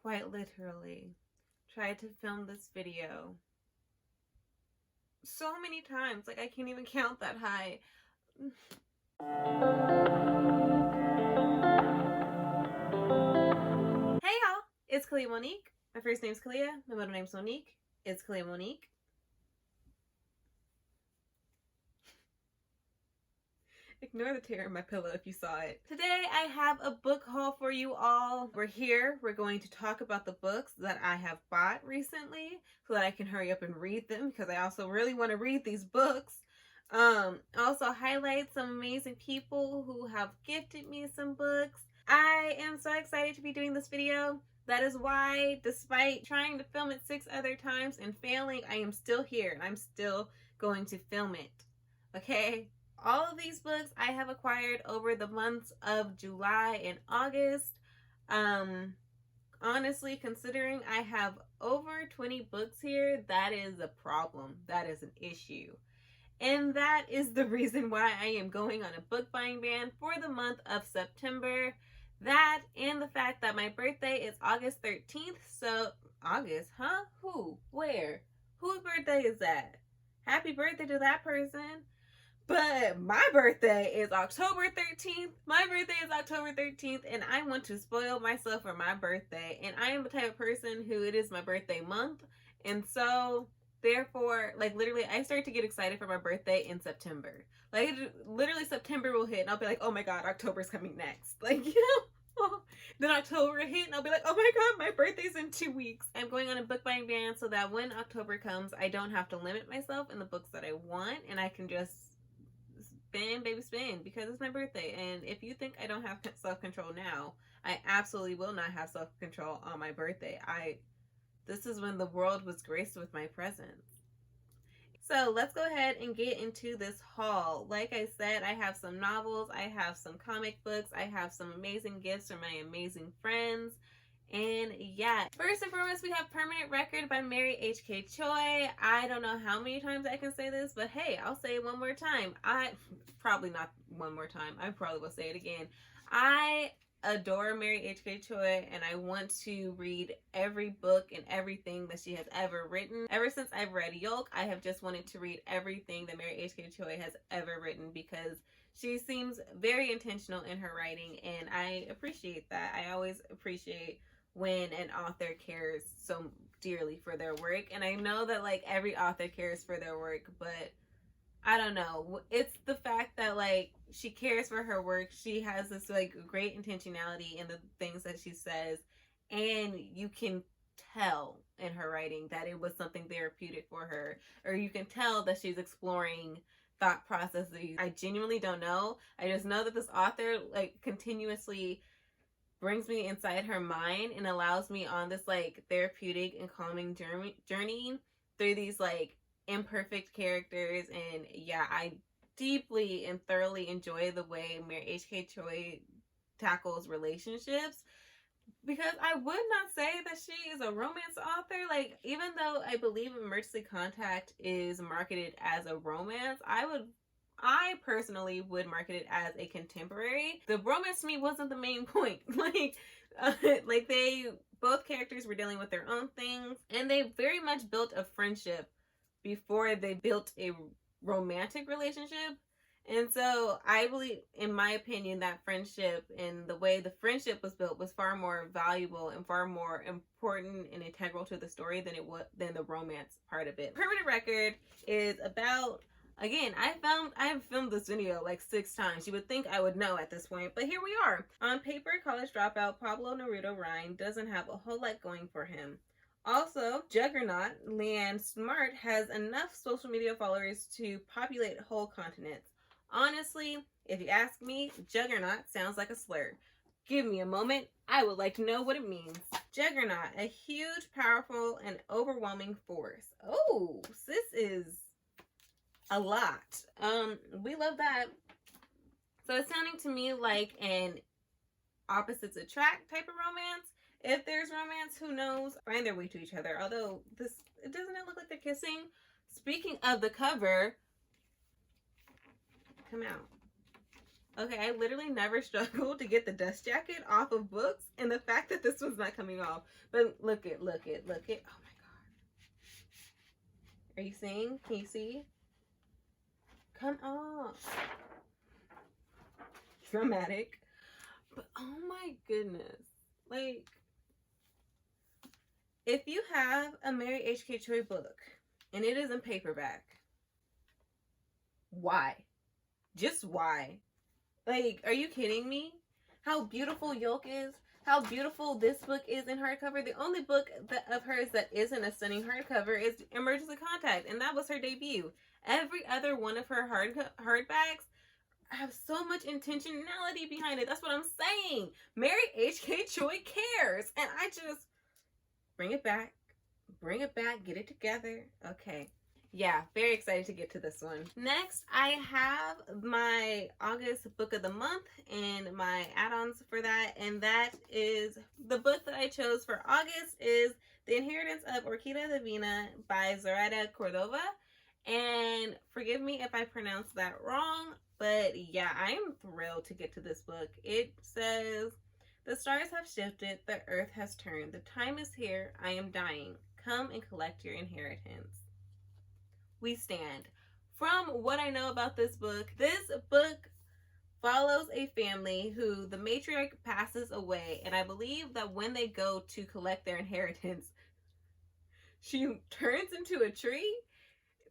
quite literally tried to film this video so many times, like I can't even count that high. Hey y'all, it's Kalia Monique. My first name's Kalia, my middle name's Monique. It's Kalia Monique. Ignore the tear in my pillow if you saw it. Today I have a book haul for you all. We're going to talk about the books that I have bought recently so that I can hurry up and read them, because I also really want to read these books. Also highlight some amazing people who have gifted me some books. I am so excited to be doing this video. That is why, despite trying to film it 6 other times and failing, I am still here and I'm still going to film it. Okay? All of these books I have acquired over the months of July and August. Honestly, considering I have over 20 books here, that is a problem. That is an issue. And that is the reason why I am going on a book buying ban for the month of September. That and the fact that my birthday is August 13th. So, August, huh? Who? Where? Whose birthday is that? Happy birthday to that person. But my birthday is October 13th. My birthday is October 13th, and I want to spoil myself for my birthday. And I am the type of person who it is my birthday month. And so, therefore, like literally, I start to get excited for my birthday in September. Like, literally, September will hit, and I'll be like, oh my god, October's coming next. Like, you know? Then October will hit, and I'll be like, oh my god, my birthday's in 2 weeks. I'm going on a book buying ban so that when October comes, I don't have to limit myself in the books that I want, and I can just spend, baby, spend, because it's my birthday. And if you think I don't have self-control now, I absolutely will not have self-control on my birthday. This is when the world was graced with my presence. So let's go ahead and get into this haul. Like I said, I have some novels, I have some comic books, I have some amazing gifts from my amazing friends. And yeah, first and foremost, we have Permanent Record by Mary H.K. Choi. I don't know how many times I can say this, but hey, I'll say it one more time. Probably not one more time. I probably will say it again. I adore Mary H.K. Choi, and I want to read every book and everything that she has ever written. Ever since I've read Yolk, I have just wanted to read everything that Mary H.K. Choi has ever written, because she seems very intentional in her writing, and I appreciate that. I always appreciate when an author cares so dearly for their work. And I know that like every author cares for their work, but I don't know. It's the fact that like she cares for her work. She has this like great intentionality in the things that she says, and you can tell in her writing that it was something therapeutic for her, or you can tell that she's exploring thought processes. I genuinely don't know. I just know that this author like continuously brings me inside her mind and allows me on this like therapeutic and calming journey through these like imperfect characters. And yeah, I deeply and thoroughly enjoy the way Mary H.K. Choi tackles relationships, because I would not say that she is a romance author. Like, even though I believe Emergency Contact is marketed as a romance, I personally would market it as a contemporary. The romance to me wasn't the main point. Like they both characters were dealing with their own things, and they very much built a friendship before they built a romantic relationship. And so I believe, in my opinion, that friendship and the way the friendship was built was far more valuable and far more important and integral to the story than the romance part of it. Permanent Record is about, again, I have filmed this video like 6 times. You would think I would know at this point, but here we are. On paper, college dropout Pablo Neruda Rhine doesn't have a whole lot going for him. Also, Juggernaut Leanne Smart has enough social media followers to populate whole continents. Honestly, if you ask me, Juggernaut sounds like a slur. Give me a moment. I would like to know what it means. Juggernaut, a huge, powerful, and overwhelming force. Oh, this is a lot. We love that. So it's sounding to me like an opposites attract type of romance. If there's romance, who knows? Find their way to each other. Although it doesn't look like they're kissing. Speaking of the cover, come out. Okay, I literally never struggled to get the dust jacket off of books, and the fact that this one's not coming off. But look it. Oh my god. Are you seeing? Can you see? Come off. Dramatic. But oh my goodness. Like, if you have a Mary H.K. Choi book and it is in paperback, why? Just why? Like, are you kidding me? How beautiful Yolk is. How beautiful this book is in hardcover. The only book of hers that isn't a stunning hardcover is Emergency Contact, and that was her debut. Every other one of her hardbacks have so much intentionality behind it. That's what I'm saying. Mary H.K. Choi cares, and I just bring it back, get it together. Okay. Yeah, very excited to get to this one. Next, I have my August book of the month and my add-ons for that. And that is the book that I chose for August is The Inheritance of Orquídea Divina by Zoraida Cordova. And forgive me if I pronounce that wrong, but yeah, I am thrilled to get to this book. It says, "The stars have shifted, the earth has turned. The time is here, I am dying. Come and collect your inheritance." We stand. From what I know about this book follows a family who the matriarch passes away, and I believe that when they go to collect their inheritance, she turns into a tree.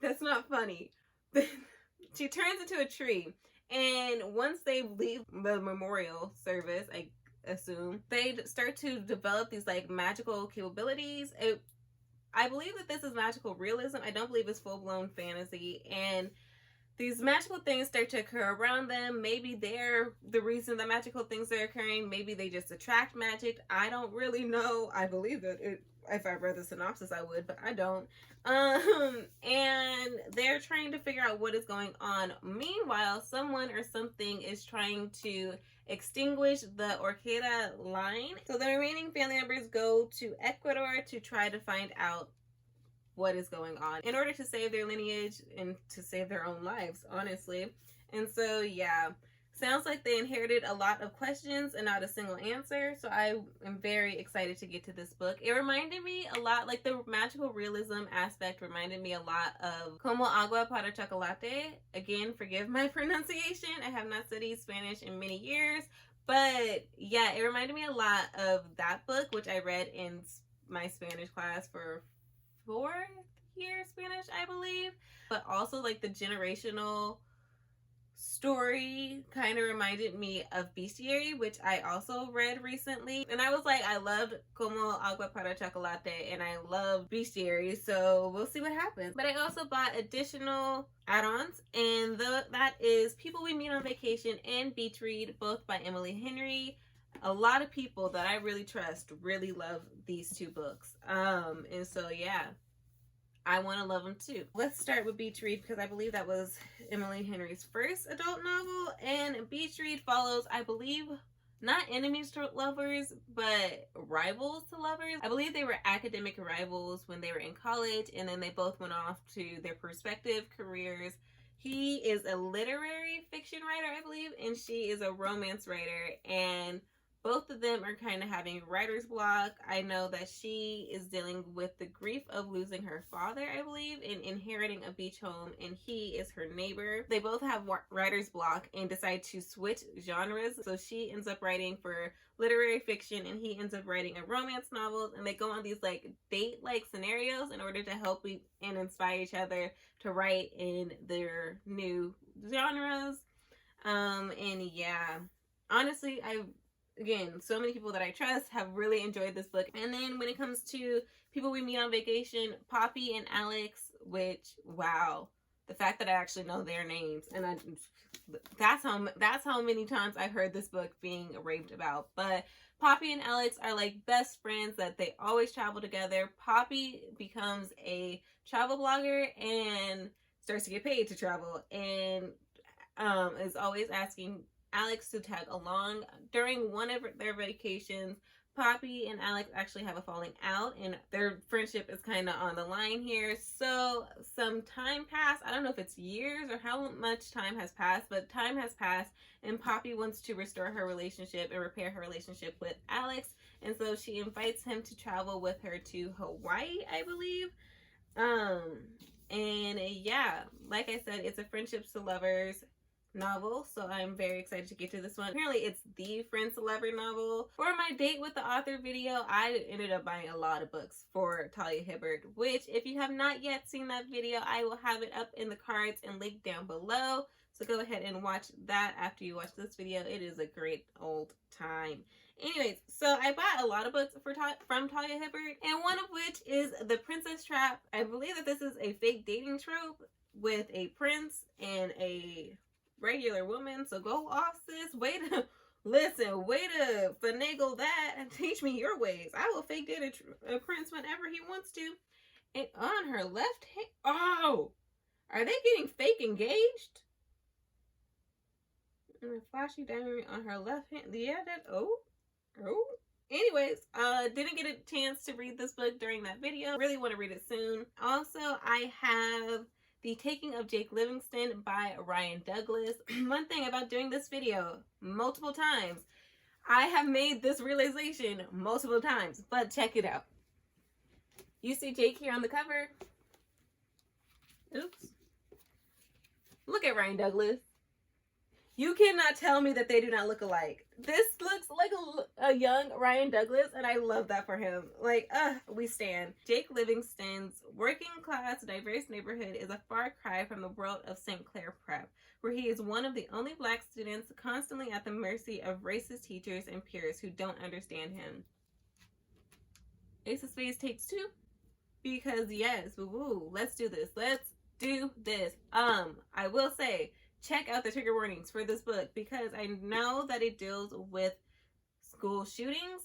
That's not funny. She turns into a tree, and once they leave the memorial service, I assume, they start to develop these like magical capabilities. I believe that this is magical realism. I don't believe it's full-blown fantasy. And these magical things start to occur around them. Maybe they're the reason that magical things are occurring. Maybe they just attract magic. I don't really know. I believe that if I read the synopsis, I would, but I don't. And they're trying to figure out what is going on. Meanwhile, someone or something is trying to extinguish the Orquídea line. So the remaining family members go to Ecuador to try to find out what is going on in order to save their lineage and to save their own lives, honestly. And so, yeah, sounds like they inherited a lot of questions and not a single answer. So I am very excited to get to this book. It reminded me a lot, like the magical realism aspect reminded me a lot of Como Agua para Chocolate. Again, forgive my pronunciation. I have not studied Spanish in many years. But yeah, it reminded me a lot of that book, which I read in my Spanish class for 4th year Spanish, I believe. But also like the generational story kind of reminded me of Bestiary, which I also read recently. And I was like, I loved Como Agua para Chocolate and I love Bestiary, so we'll see what happens. But I also bought additional add-ons, and that is People We Meet on Vacation and Beach Read, both by Emily Henry. A lot of people that I really trust really love these two books. And so yeah, I want to love them too. Let's start with Beach Read because I believe that was Emily Henry's first adult novel. And Beach Read follows, I believe, not enemies to lovers, but rivals to lovers. I believe they were academic rivals when they were in college, and then they both went off to their respective careers. He is a literary fiction writer, I believe, and she is a romance writer. And both of them are kind of having writer's block. I know that she is dealing with the grief of losing her father, I believe, and inheriting a beach home, and he is her neighbor. They both have writer's block and decide to switch genres. So she ends up writing for literary fiction, and he ends up writing a romance novel, and they go on these like date-like scenarios in order to help and inspire each other to write in their new genres. And yeah, honestly, again, so many people that I trust have really enjoyed this book. And then when it comes to People We Meet on Vacation, Poppy and Alex, which, wow, the fact that I actually know their names, and that's how many times I've heard this book being raved about. But Poppy and Alex are like best friends that they always travel together. Poppy becomes a travel blogger and starts to get paid to travel, and is always asking Alex to tag along. During one of their vacations, Poppy and Alex actually have a falling out, and their friendship is kind of on the line here. So some time passed. I don't know if it's years or how much time has passed, but time has passed, and Poppy wants to restore her relationship and repair her relationship with Alex. And so she invites him to travel with her to Hawaii, I believe. And yeah, like I said, it's a friendships to lovers novel, so I'm very excited to get to this one. Apparently it's the friends to lover novel. For my date with the author video, I ended up buying a lot of books for Talia Hibbert, which if you have not yet seen that video, I will have it up in the cards and link down below. So go ahead and watch that after you watch this video. It is a great old time. Anyways, so I bought a lot of books from Talia Hibbert, and one of which is The Princess Trap. I believe that this is a fake dating trope with a prince and a regular woman. So go off, sis. Way to finagle that and teach me your ways. I will fake date a prince whenever he wants to. And on her left hand, oh, are they getting fake engaged? And a flashy diamond on her left hand. Yeah, that, oh. Anyways, didn't get a chance to read this book during that video. Really want to read it soon. Also, I have The Taking of Jake Livingston by Ryan Douglas. One thing about doing this video multiple times, I have made this realization multiple times, but check it out. You see Jake here on the cover. Oops. Look at Ryan Douglas. You cannot tell me that they do not look alike. This looks like a young Ryan Douglas, and I love that for him. Like, we stand. Jake Livingston's working class, diverse neighborhood is a far cry from the world of St. Clair Prep, where he is one of the only black students constantly at the mercy of racist teachers and peers who don't understand him. Ace of Spades takes two. Because yes, woo, let's do this. Let's do this. I will say, check out the trigger warnings for this book because I know that it deals with school shootings.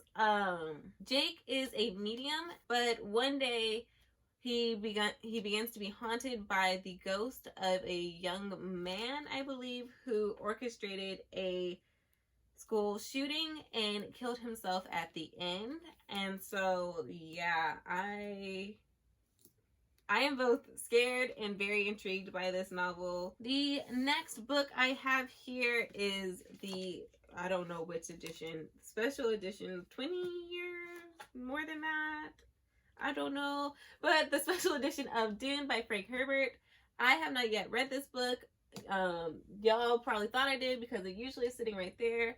Jake is a medium, but one day he begins to be haunted by the ghost of a young man, I believe, who orchestrated a school shooting and killed himself at the end. And so, yeah, I am both scared and very intrigued by this novel. The next book I have here is the, I don't know which edition, special edition, 20 years, more than that, I don't know. But the special edition of Dune by Frank Herbert. I have not yet read this book. Y'all probably thought I did because it usually is sitting right there.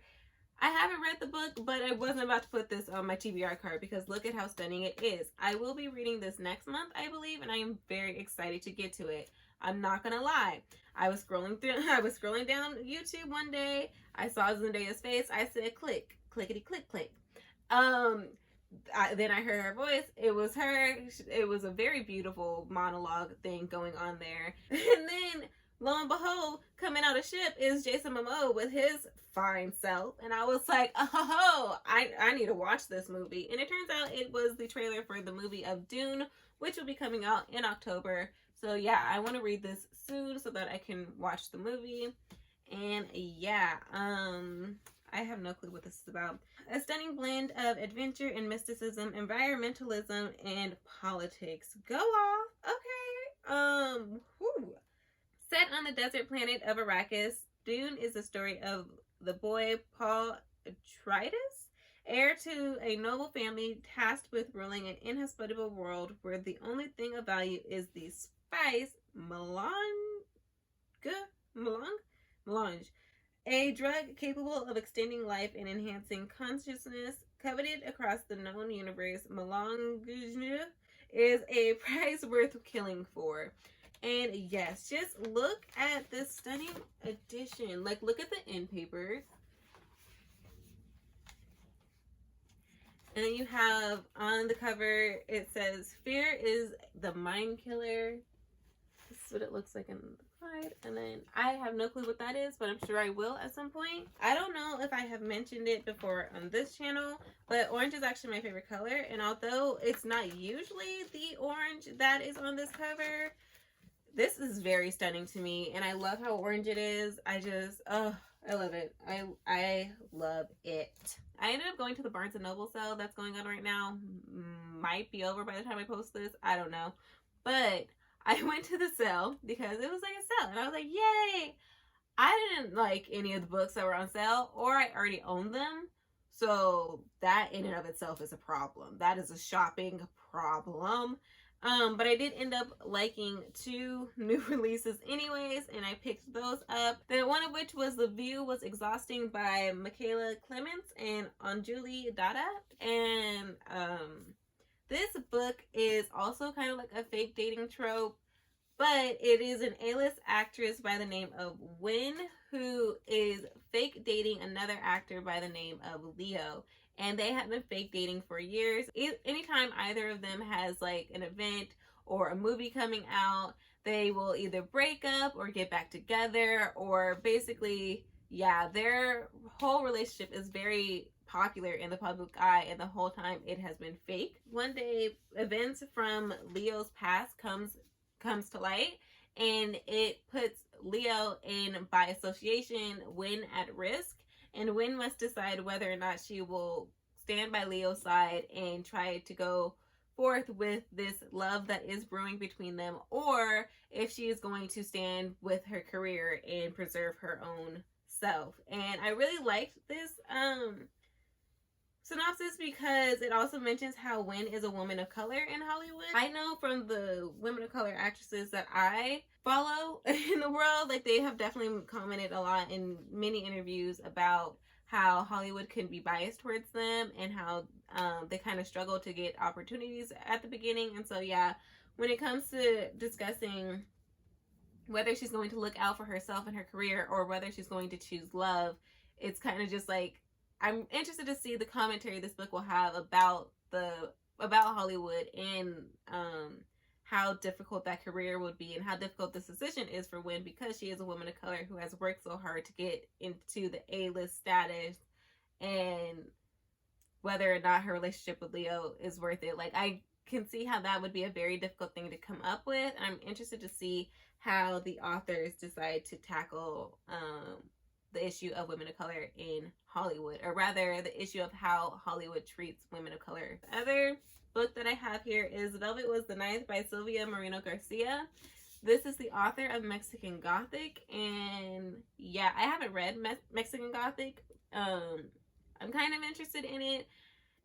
I haven't read the book, but I wasn't about to put this on my TBR card because look at how stunning it is. I will be reading this next month, I believe, and I am very excited to get to it. I'm not gonna lie. I was scrolling down YouTube one day. I saw Zendaya's face. I said, click, clickety, click, click. Then I heard her voice. It was her. It was a very beautiful monologue thing going on there. And then, lo and behold, coming out of ship is Jason Momoa with his fine self. And I was like, oh, I need to watch this movie. And it turns out it was the trailer for the movie of Dune, which will be coming out in October. So yeah, I want to read this soon so that I can watch the movie. And yeah, I have no clue what this is about. A stunning blend of adventure and mysticism, environmentalism, and politics. Go off. Okay. Set on the desert planet of Arrakis, Dune is the story of the boy Paul Atreides, heir to a noble family tasked with ruling an inhospitable world where the only thing of value is the spice Melange, a drug capable of extending life and enhancing consciousness. Coveted across the known universe, Melange is a prize worth killing for. And yes, just look at this stunning edition. Like, look at the end papers. And then you have on the cover, it says, fear is the mind killer. This is what it looks like in the side. And then I have no clue what that is, but I'm sure I will at some point. I don't know if I have mentioned it before on this channel, but orange is actually my favorite color. And although it's not usually the orange that is on this cover, this is very stunning to me, and I love how orange it is. I just, I love it. I love it. I ended up going to the Barnes and Noble sale that's going on right now. Might be over by the time I post this. I don't know. But I went to the sale because it was like a sale, and I was like, yay! I didn't like any of the books that were on sale, or I already owned them. So that in and of itself is a problem. That is a shopping problem. But I did end up liking 2 new releases anyways, and I picked those up. Then one of which was The View Was Exhausting by Michaela Clements and Anjuli Dada. And this book is also kind of like a fake dating trope, but it is an A-list actress by the name of Wynn who is fake dating another actor by the name of Leo. And they have been fake dating for years. Anytime either of them has like an event or a movie coming out, they will either break up or get back together, or basically, yeah, their whole relationship is very popular in the public eye, and the whole time it has been fake. One day, events from Leo's past comes to light, and it puts Leo and by association Wynn at risk, and Wynn must decide whether or not she will stand by Leo's side and try to go forth with this love that is brewing between them, or if she is going to stand with her career and preserve her own self. And I really liked this synopsis because it also mentions how Wynn is a woman of color in Hollywood. I know from the women of color actresses that I follow in the world, like they have definitely commented a lot in many interviews about how Hollywood can be biased towards them, and how they kind of struggle to get opportunities at the beginning. And so yeah, when it comes to discussing whether she's going to look out for herself and her career, or whether she's going to choose love, it's kind of just like, I'm interested to see the commentary this book will have about Hollywood, and how difficult that career would be, and how difficult this decision is for Wynn, because she is a woman of color who has worked so hard to get into the A-list status, and whether or not her relationship with Leo is worth it. Like, I can see how that would be a very difficult thing to come up with. I'm interested to see how the authors decide to tackle the issue of women of color in Hollywood, or rather the issue of how Hollywood treats women of color. The other book that I have here is Velvet Was the Ninth by Sylvia Moreno Garcia. This is the author of Mexican Gothic, and yeah, I haven't read Mexican Gothic. I'm kind of interested in it,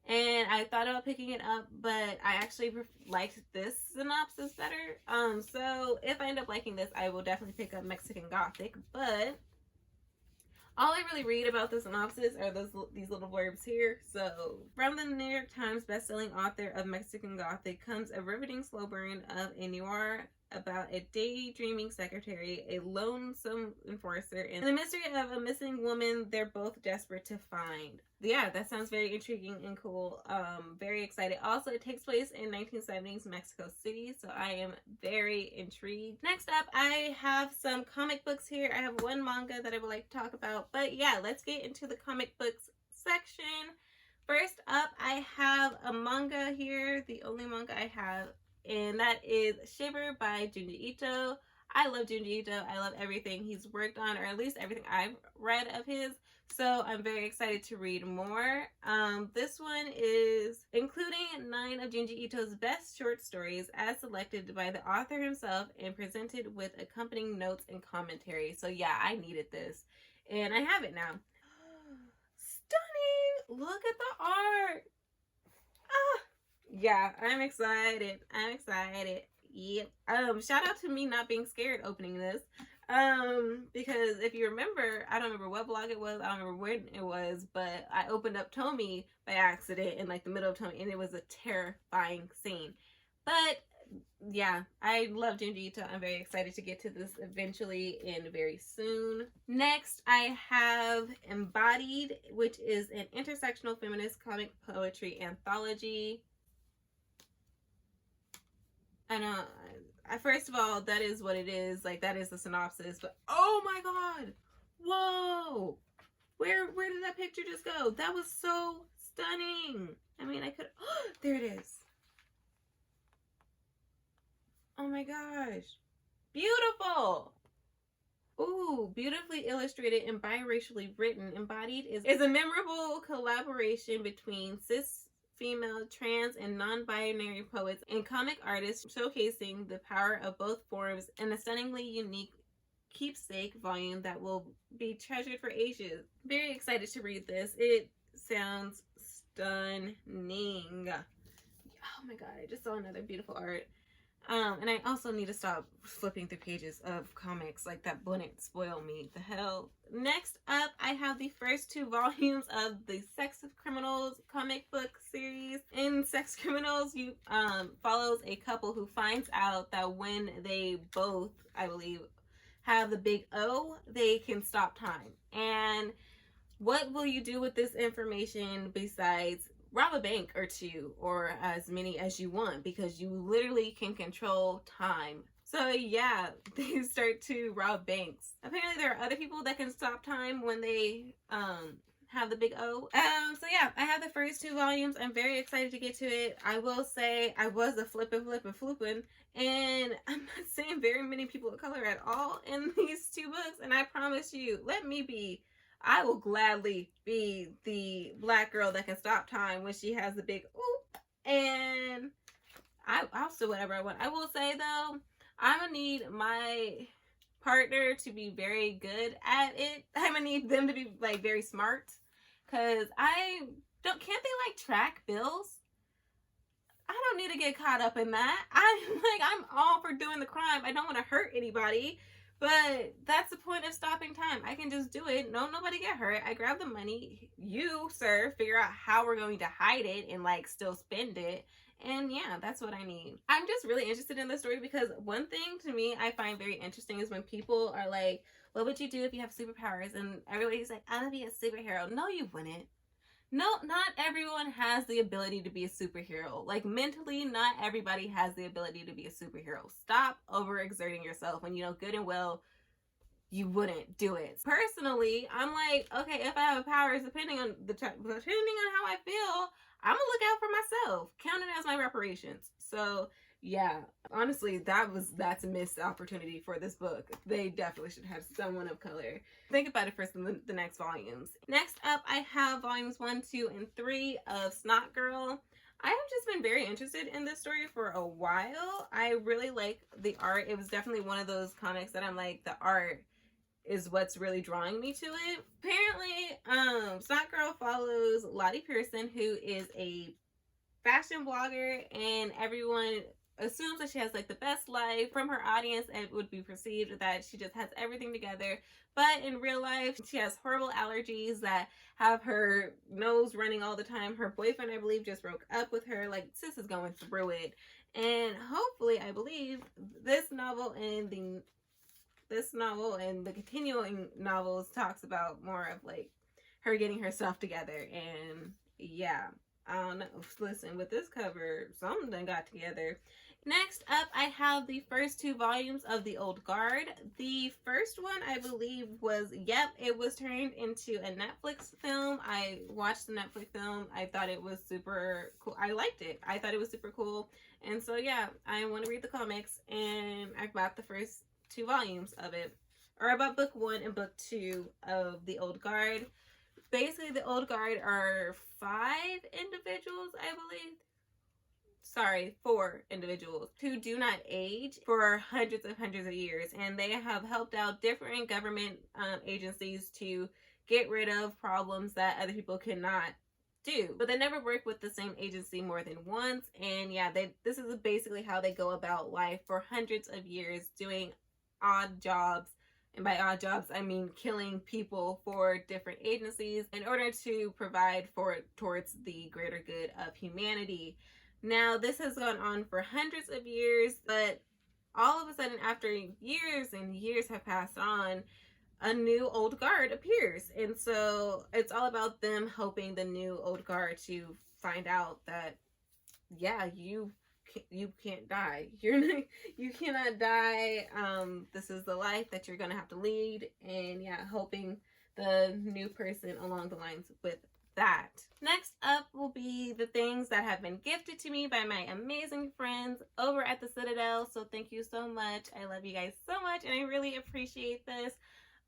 and I thought about picking it up, but I actually liked this synopsis better. So if I end up liking this, I will definitely pick up Mexican Gothic. But all I really read about the synopsis are these little blurbs here. So, from the New York Times bestselling author of Mexican Gothic comes a riveting slow burn of a noir about a daydreaming secretary, a lonesome enforcer, and the mystery of a missing woman they're both desperate to find. Yeah, that sounds very intriguing and cool. Very excited. Also, it takes place in 1970s Mexico City, so I am very intrigued. Next up, I have some comic books here. I have one manga that I would like to talk about, but yeah, let's get into the comic books section. First up, I have a manga here, the only manga I have, and that is Shiver by Junji Ito. I love Junji Ito. I love everything he's worked on, or at least everything I've read of his. So I'm very excited to read more. This one is including 9 of Junji Ito's best short stories as selected by the author himself and presented with accompanying notes and commentary. So yeah, I needed this, and I have it now. Stunning! Look at the art! Ah! Yeah, I'm excited. I'm excited. Yep. Shout out to me not being scared opening this. Because if you remember, I don't remember what vlog it was, I don't remember when it was, but I opened up Tomy by accident in like the middle of Tomy, and it was a terrifying scene. But yeah, I love Junji Ito. I'm very excited to get to this eventually and very soon. Next, I have Embodied, which is an intersectional feminist comic poetry anthology. I know, first of all, that is what it is. Like, that is the synopsis. But oh my god, whoa, where did that picture just go? That was so stunning. I mean, I could, there it is. Oh my gosh, beautiful. Ooh, beautifully illustrated and biracially written. Embodied is a memorable collaboration between cis female, trans, and non-binary poets and comic artists, showcasing the power of both forms in a stunningly unique keepsake volume that will be treasured for ages. Very excited to read this. It sounds stunning. Oh my god, I just saw another beautiful art. And I also need to stop flipping through pages of comics. Like, that wouldn't spoil me. The hell. Next up, I have the first 2 volumes of the Sex Criminals comic book series. In Sex Criminals, you follows a couple who finds out that when they both, I believe, have the big O, they can stop time. And what will you do with this information besides rob a bank or 2, or as many as you want, because you literally can control time. So yeah, they start to rob banks. Apparently there are other people that can stop time when they have the big O. So yeah, I have the first 2 volumes. I'm very excited to get to it. I will say I was a flipping, and I'm not seeing very many people of color at all in these 2 books. And I promise you, I will gladly be the black girl that can stop time when she has the big oop, and I'll do whatever I want. I will say though, I'm gonna need my partner to be very good at it. I'm gonna need them to be like very smart, because can't they like track bills? I don't need to get caught up in that. I'm all for doing the crime. I don't want to hurt anybody. But that's the point of stopping time. I can just do it. No, nobody get hurt. I grab the money. You, sir, figure out how we're going to hide it and like still spend it. And yeah, that's what I need. I'm just really interested in this story because one thing to me I find very interesting is when people are like, what would you do if you have superpowers? And everybody's like, I'm gonna be a superhero. No, you wouldn't. No, not everyone has the ability to be a superhero. Like, mentally, not everybody has the ability to be a superhero. Stop overexerting yourself when you know good and well you wouldn't do it. Personally, I'm like, okay, if I have powers, depending on how I feel, I'm gonna look out for myself. Count it as my reparations. So yeah, honestly, that's a missed opportunity for this book. They definitely should have someone of color. Think about it first in the next volumes. Next up, I have volumes 1, 2, and 3 of Snot Girl. I have just been very interested in this story for a while. I really like the art. It was definitely one of those comics that I'm like, the art is what's really drawing me to it. Apparently, Snot Girl follows Lottie Pearson, who is a fashion blogger, and everyone assumes that she has like the best life. From her audience, it would be perceived that she just has everything together, but in real life she has horrible allergies that have her nose running all the time. Her boyfriend, I believe, just broke up with her. Like, sis is going through it, and hopefully, I believe this novel and the continuing novels talks about more of like her getting herself together. And yeah, I don't know, listen, with this cover, something done got together. Next up, I have the first 2 volumes of The Old Guard. The first one, I believe, it was turned into a Netflix film. I watched the Netflix film. I thought it was super cool. I liked it. I thought it was super cool. And so, yeah, I want to read the comics, and I bought the first 2 volumes of it. Or I bought book 1 and book 2 of The Old Guard. Basically, The Old Guard are 5 individuals, I believe. Sorry, 4 individuals who do not age for hundreds of years, and they have helped out different government agencies to get rid of problems that other people cannot do. But they never work with the same agency more than once, and yeah, this is basically how they go about life for hundreds of years, doing odd jobs. And by odd jobs, I mean killing people for different agencies in order to provide towards the greater good of humanity. Now, this has gone on for hundreds of years, but all of a sudden, after years and years have passed on, a new old guard appears. And so it's all about them helping the new old guard to find out that, yeah, you can't die. You cannot die. This is the life that you're gonna have to lead. And yeah, helping the new person along the lines with that. Next up will be the things that have been gifted to me by my amazing friends over at the Citadel. So thank you so much. I love you guys so much, and I really appreciate this.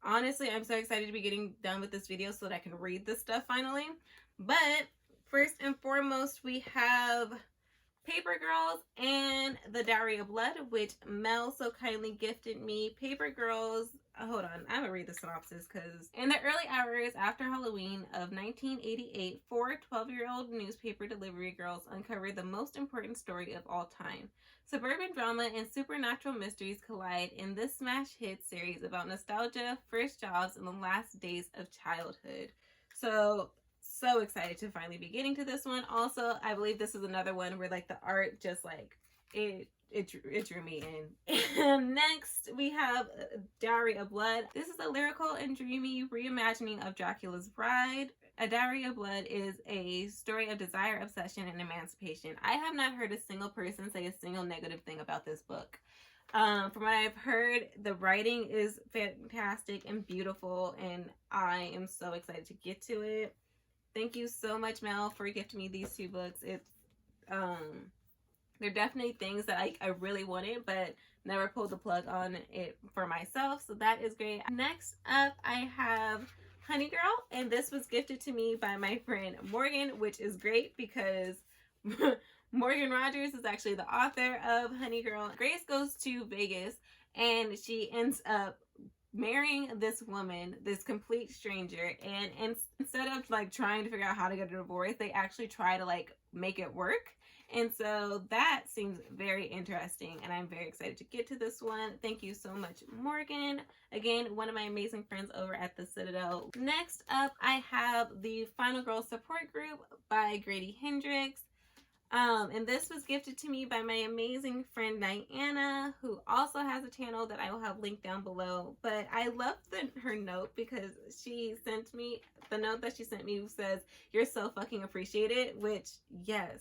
Honestly, I'm so excited to be getting done with this video so that I can read this stuff finally. But first and foremost, we have Paper Girls and The Diary of Blood, which Mel so kindly gifted me. Paper Girls, hold on, I'm gonna read the synopsis because in the early hours after Halloween of 1988, four 12-year-old newspaper delivery girls uncovered the most important story of all time. Suburban drama and supernatural mysteries collide in this smash hit series about nostalgia, first jobs, and the last days of childhood. So excited to finally be getting to this one. Also, I believe this is another one where like the art just like it drew me in. And next we have Diary of Blood. This is a lyrical and dreamy reimagining of Dracula's Bride. A Diary of Blood is a story of desire, obsession, and emancipation. I have not heard a single person say a single negative thing about this book. From what I've heard, the writing is fantastic and beautiful, and I am so excited to get to it. Thank you so much, Mel, for gifting me these two books. It's they're definitely things that I really wanted, but never pulled the plug on it for myself, so that is great. Next up, I have Honey Girl, and this was gifted to me by my friend Morgan, which is great because Morgan Rogers is actually the author of Honey Girl. Grace goes to Vegas, and she ends up marrying this woman, this complete stranger, and instead of like trying to figure out how to get a divorce, they actually try to like make it work. And so that seems very interesting, and I'm very excited to get to this one. Thank you so much, Morgan. Again, one of my amazing friends over at the Citadel. Next up, I have the Final Girl Support Group by Grady Hendrix. And this was gifted to me by my amazing friend Diana, who also has a channel that I will have linked down below. But I love her note because she sent me, the note that she sent me says, "You're so fucking appreciated," which, yes.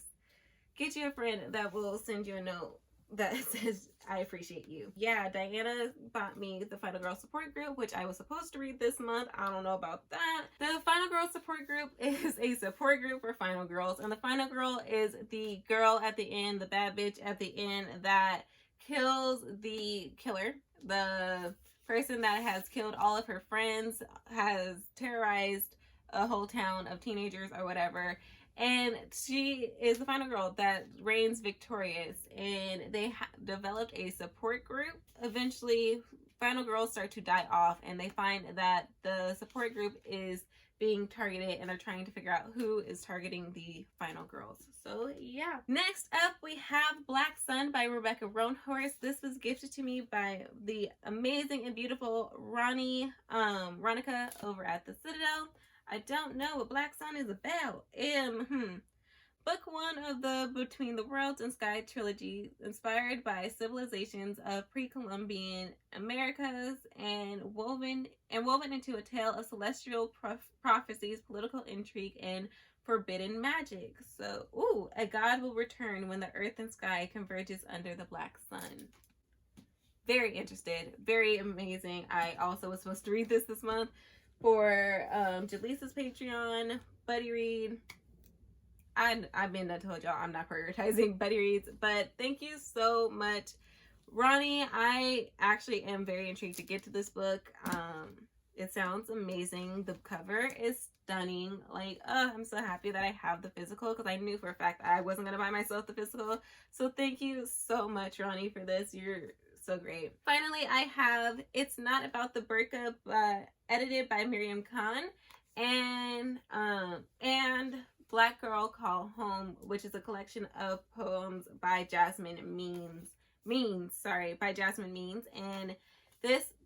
Get you a friend that will send you a note that says, "I appreciate you." Yeah, Diana bought me the Final Girl Support Group, which I was supposed to read this month. I don't know about that. The Final Girl Support Group is a support group for Final Girls, and the Final Girl is the girl at the end, the bad bitch at the end that kills the killer, the person that has killed all of her friends, has terrorized a whole town of teenagers or whatever. And she is the final girl that reigns victorious, and they developed a support group. Eventually, final girls start to die off, and they find that the support group is being targeted, and they're trying to figure out who is targeting the final girls. So yeah. Next up, we have Black Sun by Rebecca Roanhorse. This was gifted to me by the amazing and beautiful Ronica over at the Citadel. I don't know what Black Sun is about. Book one of the Between the Worlds and Sky trilogy, inspired by civilizations of pre-Columbian Americas and woven into a tale of celestial prophecies, political intrigue, and forbidden magic. So, a god will return when the earth and sky converges under the Black Sun. Very interested. Very amazing. I also was supposed to read this month for Jaleesa's Patreon buddy read. I've been I told y'all I'm not prioritizing buddy reads, but thank you so much, Ronnie. I actually am very intrigued to get to this book. It sounds amazing. The cover is stunning. Like, I'm so happy that I have the physical, because I knew for a fact I wasn't gonna buy myself the physical. So thank you so much, Ronnie, for this. You're so great. Finally, I have It's Not About the Burqa, edited by Miriam Khan, and Black Girl Call Home, which is a collection of poems by Jasmine Means, and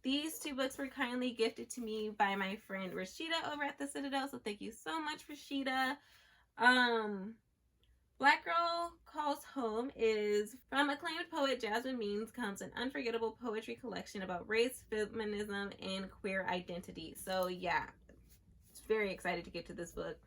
these two books were kindly gifted to me by my friend Rashida over at the Citadel, so thank you so much, Rashida. Black Girl Calls Home is from acclaimed poet Jasmine Means, comes an unforgettable poetry collection about race, feminism, and queer identity. So yeah, very excited to get to this book.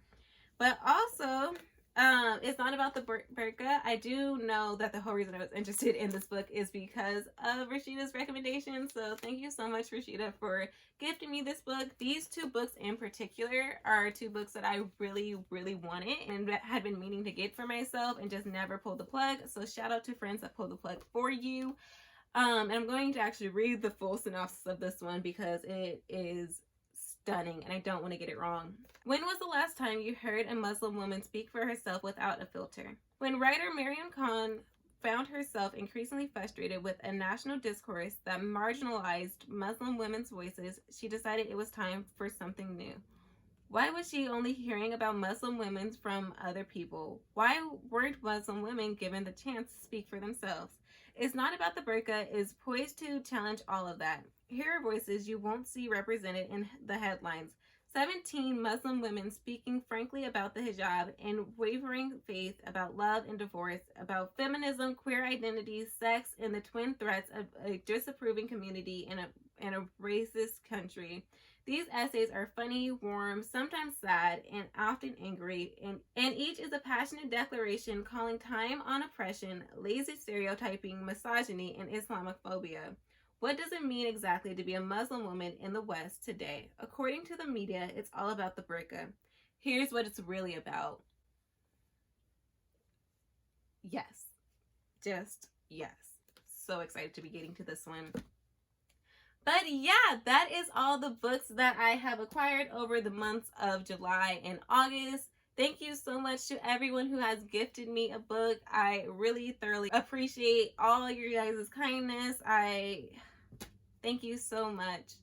But also, It's not about the burqa. I do know that the whole reason I was interested in this book is because of Rashida's recommendation. So thank you so much, Rashida, for gifting me this book. These two books in particular are two books that I really, really wanted and had been meaning to get for myself and just never pulled the plug. So shout out to friends that pulled the plug for you. And I'm going to actually read the full synopsis of this one because it is stunning and I don't want to get it wrong. When was the last time you heard a Muslim woman speak for herself without a filter? When writer Mariam Khan found herself increasingly frustrated with a national discourse that marginalized Muslim women's voices, she decided it was time for something new. Why was she only hearing about Muslim women from other people? Why weren't Muslim women given the chance to speak for themselves? It's Not About the Burqa is poised to challenge all of that. Here are voices you won't see represented in the headlines. 17 Muslim women speaking frankly about the hijab and wavering faith, about love and divorce, about feminism, queer identity, sex, and the twin threats of a disapproving community in a racist country. These essays are funny, warm, sometimes sad, and often angry, and each is a passionate declaration calling time on oppression, lazy stereotyping, misogyny, and Islamophobia. What does it mean exactly to be a Muslim woman in the West today? According to the media, it's all about the burqa. Here's what it's really about. Yes. Just yes. So excited to be getting to this one. But yeah, that is all the books that I have acquired over the months of July and August. Thank you so much to everyone who has gifted me a book. I really thoroughly appreciate all your guys' kindness. Thank you so much.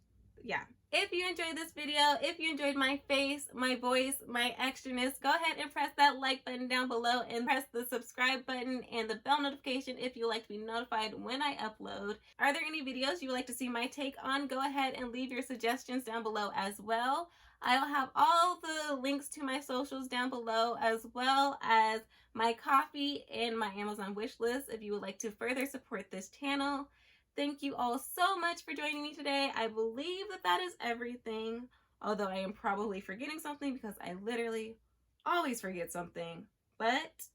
Yeah. If you enjoyed this video, if you enjoyed my face, my voice, my extraness, go ahead and press that like button down below and press the subscribe button and the bell notification if you like to be notified when I upload. Are there any videos you would like to see my take on? Go ahead and leave your suggestions down below as well. I'll have all the links to my socials down below, as well as my Ko-fi and my Amazon wish list if you would like to further support this channel. Thank you all so much for joining me today. I believe that is everything, although I am probably forgetting something because I literally always forget something. But